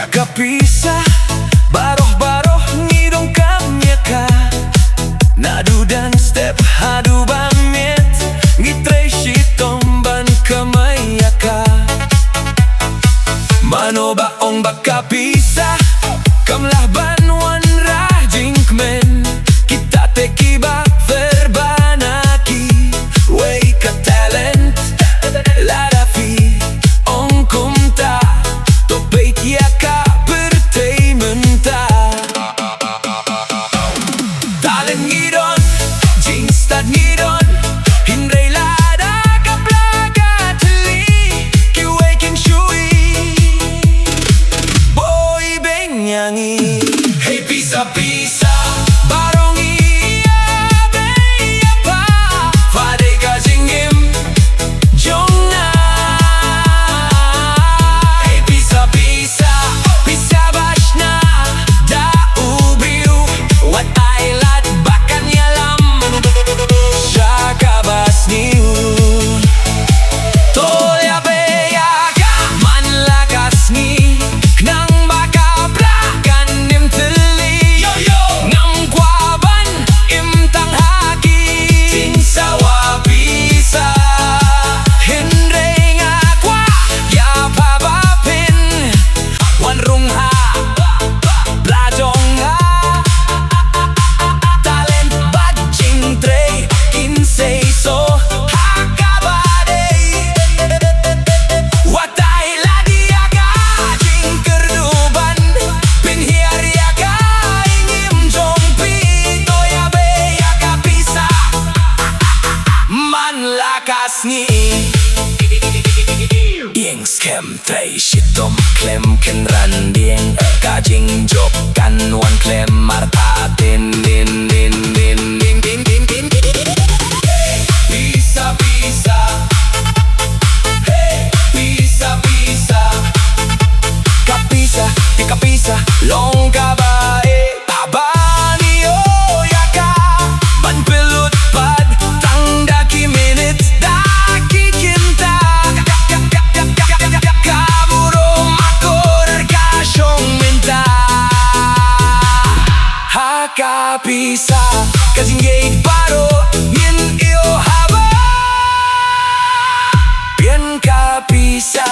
iaka Pisa, Baroh ni Donkam iaka, Naduh dan step haduh miet, trei shitom ban kamai iaka. Mano baong baka Pisa, kamlah ban wanrah jingkmen, tate pher kiwei ka talent, Lada kumta, peit iaka pyrthei mynta. Talent ngidon, jingstad ngidon, hynrei Lada thylli, kiwei shui, boy benyangi. Hey Pisa Pisa, Baroh jingim, Jong. Hey Pisa Pisa, Pisa bashna, what I lad bakan yalam, shakabas niu, tolya beyaka, man lakas ni, Khnang baka prakan thylli, ngam kwaban tang haki, ting sawa Pisa, hynrei ngakwa, ya pabapin, wanrah Jong talent bad jing trei, so hakabade, watai ladiaga, jing kerduban, pinhiar iaka, jingim Jong toya beyaka Pisa, man lakas ni. Jingkmen trei shitom klem kenran dieng ka jing job kan wan klem tate din. Pisa Pisa, hey Pisa Pisa, kapisa tika Pisa long kabae abani iaka, ban pelut pad tang daki minit daki kinta, kaburom akor kasyong mynta. Haka Pisa, kazingay Baroh min iyo haba, bien ka Pisa.